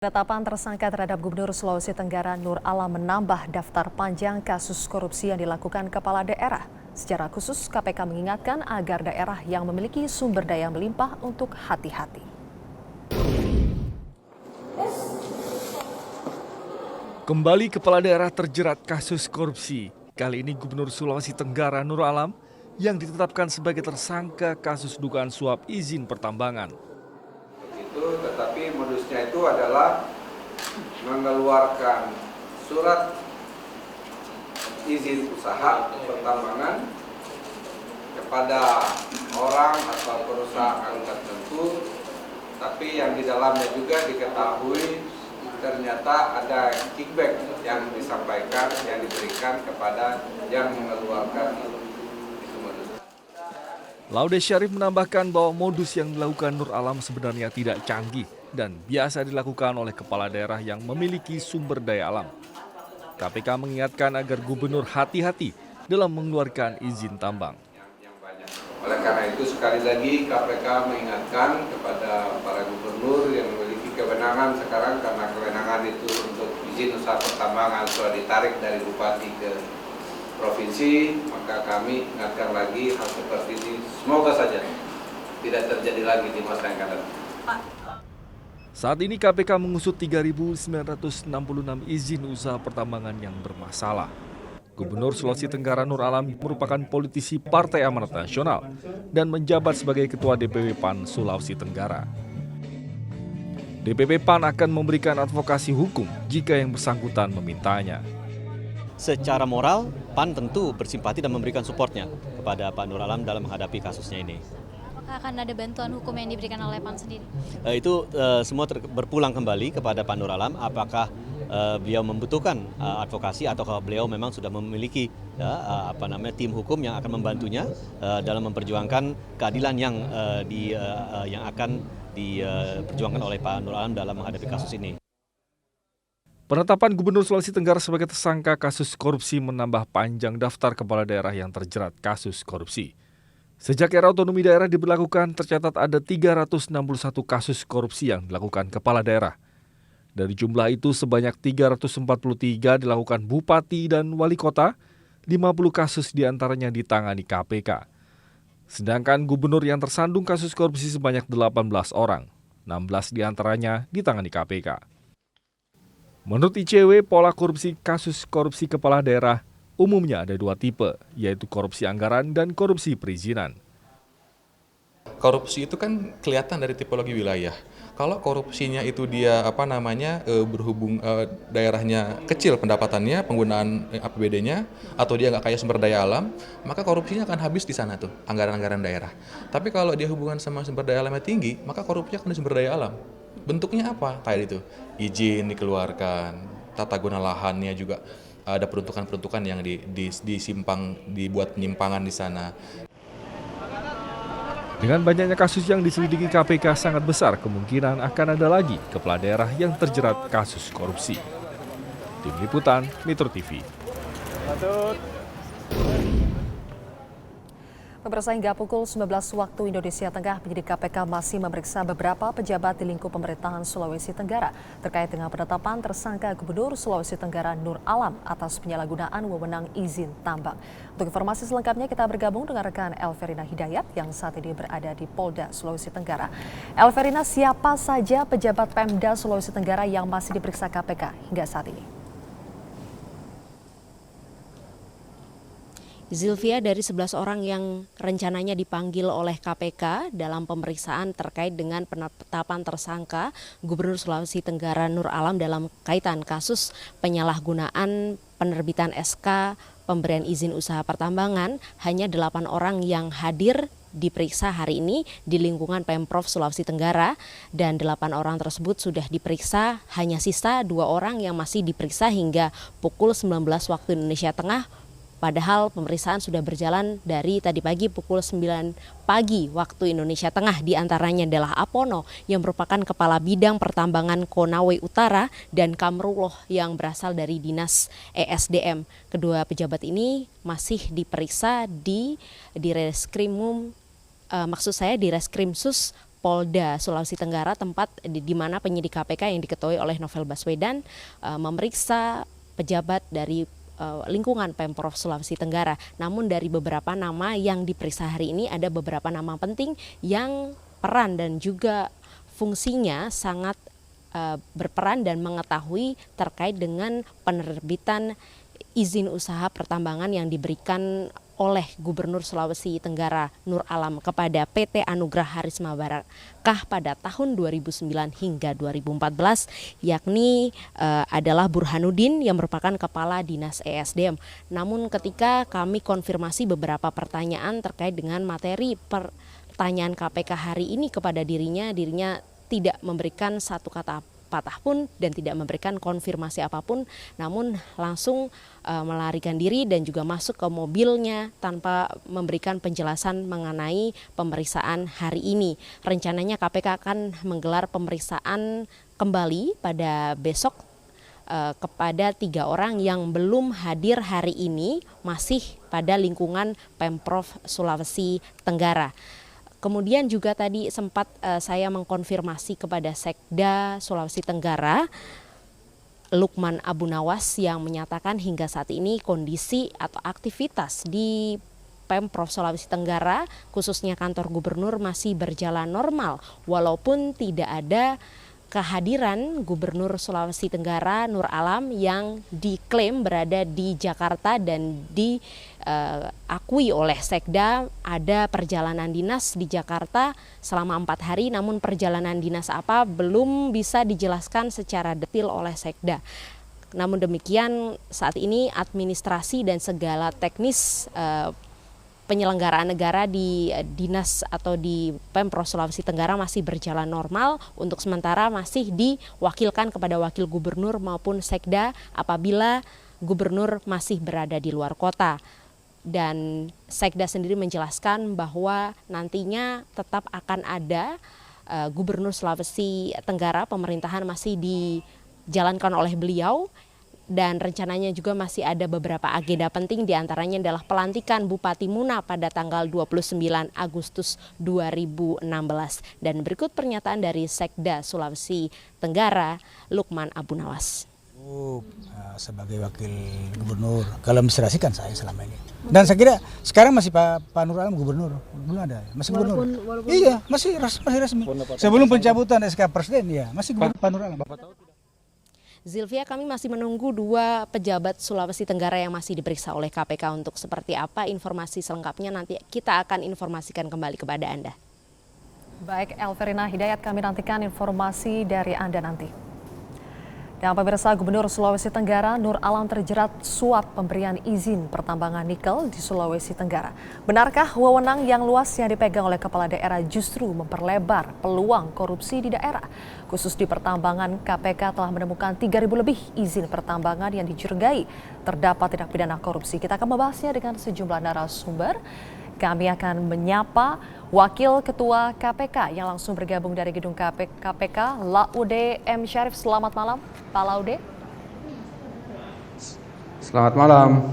Penetapan tersangka terhadap Gubernur Sulawesi Tenggara Nur Alam menambah daftar panjang kasus korupsi yang dilakukan kepala daerah. Secara khusus, KPK mengingatkan agar daerah yang memiliki sumber daya melimpah untuk hati-hati. Kembali kepala daerah terjerat kasus korupsi. Kali ini Gubernur Sulawesi Tenggara Nur Alam yang ditetapkan sebagai tersangka kasus dugaan suap izin pertambangan. Tetapi modusnya itu adalah mengeluarkan surat izin usaha pertambangan kepada orang atau perusahaan tertentu, tapi yang di dalamnya juga diketahui ternyata ada kickback yang disampaikan, yang diberikan kepada yang mengeluarkan itu modus. Laude Syarif menambahkan bahwa modus yang dilakukan Nur Alam sebenarnya tidak canggih dan biasa dilakukan oleh kepala daerah yang memiliki sumber daya alam. KPK mengingatkan agar gubernur hati-hati dalam mengeluarkan izin tambang. Oleh karena itu sekali lagi KPK mengingatkan kepada para gubernur yang memiliki kewenangan sekarang, karena kewenangan itu untuk izin usaha pertambangan sudah ditarik dari bupati ke provinsi, maka kami ingatkan lagi hal seperti ini semoga saja tidak terjadi lagi di masa yang akan datang. Saat ini KPK mengusut 3.966 izin usaha pertambangan yang bermasalah. Gubernur Sulawesi Tenggara Nur Alam merupakan politisi Partai Amanat Nasional dan menjabat sebagai Ketua DPW PAN Sulawesi Tenggara. DPP PAN akan memberikan advokasi hukum jika yang bersangkutan memintanya. Secara moral, PAN tentu bersimpati dan memberikan supportnya kepada Pak Nur Alam dalam menghadapi kasusnya ini. Apakah akan ada bantuan hukum yang diberikan oleh PAN sendiri? Itu semua berpulang kembali kepada Pak Nur Alam, apakah beliau membutuhkan advokasi atau beliau memang sudah memiliki tim hukum yang akan membantunya dalam memperjuangkan keadilan yang akan diperjuangkan oleh Pak Nur Alam dalam menghadapi kasus ini. Penetapan Gubernur Sulawesi Tenggara sebagai tersangka kasus korupsi menambah panjang daftar kepala daerah yang terjerat kasus korupsi. Sejak era otonomi daerah diberlakukan, tercatat ada 361 kasus korupsi yang dilakukan kepala daerah. Dari jumlah itu, sebanyak 343 dilakukan bupati dan wali kota, 50 kasus diantaranya ditangani KPK. Sedangkan gubernur yang tersandung kasus korupsi sebanyak 18 orang, 16 diantaranya ditangani KPK. Menurut ICW, pola kasus korupsi kepala daerah umumnya ada dua tipe, yaitu korupsi anggaran dan korupsi perizinan. Korupsi itu kan kelihatan dari tipologi wilayah. Kalau korupsinya itu dia berhubung daerahnya kecil pendapatannya, penggunaan APBD-nya, atau dia nggak kaya sumber daya alam, maka korupsinya akan habis di sana tuh, anggaran-anggaran daerah. Tapi kalau dia hubungan sama sumber daya alamnya tinggi, maka korupsinya akan di sumber daya alam. Bentuknya apa? Kayak itu, izin dikeluarkan, tata guna lahannya juga ada peruntukan-peruntukan yang dibuat penyimpangan di sana. Dengan banyaknya kasus yang diselidiki KPK, sangat besar kemungkinan akan ada lagi kepala daerah yang terjerat kasus korupsi. Tim Liputan, Metro TV. Pemirsa, hingga pukul 19 waktu Indonesia Tengah, penyidik KPK masih memeriksa beberapa pejabat di lingkup pemerintahan Sulawesi Tenggara terkait dengan penetapan tersangka Gubernur Sulawesi Tenggara Nur Alam atas penyalahgunaan wewenang izin tambang. Untuk informasi selengkapnya kita bergabung dengan rekan Elverina Hidayat yang saat ini berada di Polda Sulawesi Tenggara. Elverina, siapa saja pejabat Pemda Sulawesi Tenggara yang masih diperiksa KPK hingga saat ini? Zilvia, dari 11 orang yang rencananya dipanggil oleh KPK dalam pemeriksaan terkait dengan penetapan tersangka Gubernur Sulawesi Tenggara Nur Alam dalam kaitan kasus penyalahgunaan penerbitan SK pemberian izin usaha pertambangan, hanya 8 orang yang hadir diperiksa hari ini di lingkungan Pemprov Sulawesi Tenggara, dan 8 orang tersebut sudah diperiksa, hanya sisa 2 orang yang masih diperiksa hingga pukul 19 waktu Indonesia Tengah. Padahal pemeriksaan sudah berjalan dari tadi pagi pukul 9 pagi waktu Indonesia Tengah. Di antaranya adalah Apono yang merupakan Kepala Bidang Pertambangan Konawe Utara dan Kamruloh yang berasal dari Dinas ESDM. Kedua pejabat ini masih diperiksa di Reskrimsus Polda Sulawesi Tenggara, tempat di mana penyidik KPK yang diketuai oleh Novel Baswedan memeriksa pejabat dari lingkungan Pemprov Sulawesi Tenggara. Namun dari beberapa nama yang diperiksa hari ini ada beberapa nama penting yang peran dan juga fungsinya sangat berperan dan mengetahui terkait dengan penerbitan izin usaha pertambangan yang diberikan oleh Gubernur Sulawesi Tenggara Nur Alam kepada PT Anugrah Harisma Barakah pada tahun 2009 hingga 2014, yakni adalah Burhanuddin yang merupakan Kepala Dinas ESDM. Namun ketika kami konfirmasi beberapa pertanyaan terkait dengan materi pertanyaan KPK hari ini kepada dirinya tidak memberikan satu kata patah pun dan tidak memberikan konfirmasi apapun, namun langsung melarikan diri dan juga masuk ke mobilnya tanpa memberikan penjelasan mengenai pemeriksaan hari ini. Rencananya KPK akan menggelar pemeriksaan kembali pada besok kepada 3 orang yang belum hadir hari ini, masih pada lingkungan Pemprov Sulawesi Tenggara. Kemudian juga tadi sempat saya mengkonfirmasi kepada Sekda Sulawesi Tenggara, Lukman Abu Nawas, yang menyatakan hingga saat ini kondisi atau aktivitas di Pemprov Sulawesi Tenggara, khususnya kantor gubernur, masih berjalan normal walaupun tidak ada kehadiran Gubernur Sulawesi Tenggara Nur Alam yang diklaim berada di Jakarta dan diakui oleh Sekda ada perjalanan dinas di Jakarta selama 4 hari, namun perjalanan dinas apa belum bisa dijelaskan secara detail oleh Sekda. Namun demikian saat ini administrasi dan segala teknis penyelenggaraan negara di dinas atau di Pemprov Sulawesi Tenggara masih berjalan normal. Untuk sementara masih diwakilkan kepada wakil gubernur maupun Sekda apabila gubernur masih berada di luar kota. Dan Sekda sendiri menjelaskan bahwa nantinya tetap akan ada gubernur Sulawesi Tenggara, pemerintahan masih dijalankan oleh beliau. Dan rencananya juga masih ada beberapa agenda penting, diantaranya adalah pelantikan Bupati Muna pada tanggal 29 Agustus 2016. Dan berikut pernyataan dari Sekda Sulawesi Tenggara, Lukman Abu Nawas. Sebagai wakil gubernur, kalau administrasi kan saya selama ini. Dan saya kira sekarang masih Pak Nur Alam gubernur, belum ada, masih gubernur. Iya, masih resmi. Sebelum pencabutan SK Presiden, ya masih gubernur Pak Nur Alam. Bapak tahu tidak? Zilvia, kami masih menunggu 2 pejabat Sulawesi Tenggara yang masih diperiksa oleh KPK. Untuk seperti apa informasi selengkapnya nanti kita akan informasikan kembali kepada Anda. Baik, Elverina Hidayat, kami nantikan informasi dari Anda nanti. Dan pemirsa, Gubernur Sulawesi Tenggara Nur Alam terjerat suap pemberian izin pertambangan nikel di Sulawesi Tenggara. Benarkah wewenang yang luas yang dipegang oleh kepala daerah justru memperlebar peluang korupsi di daerah? Khusus di pertambangan, KPK telah menemukan 3.000 lebih izin pertambangan yang dicurigai terdapat tindak pidana korupsi. Kita akan membahasnya dengan sejumlah narasumber. Kami akan menyapa Wakil Ketua KPK yang langsung bergabung dari gedung KPK, Laude M. Syarif. Selamat malam, Pak Laude. Selamat malam.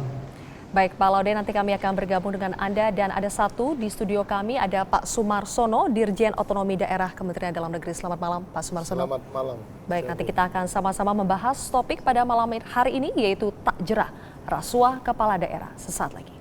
Baik, Pak Laude, nanti kami akan bergabung dengan Anda dan ada satu di studio kami, ada Pak Sumarsono, Dirjen Otonomi Daerah Kementerian Dalam Negeri. Selamat malam, Pak Sumarsono. Selamat malam. Baik, nanti kita akan sama-sama membahas topik pada malam hari ini, yaitu tak jerah rasuah kepala daerah. Sesaat lagi.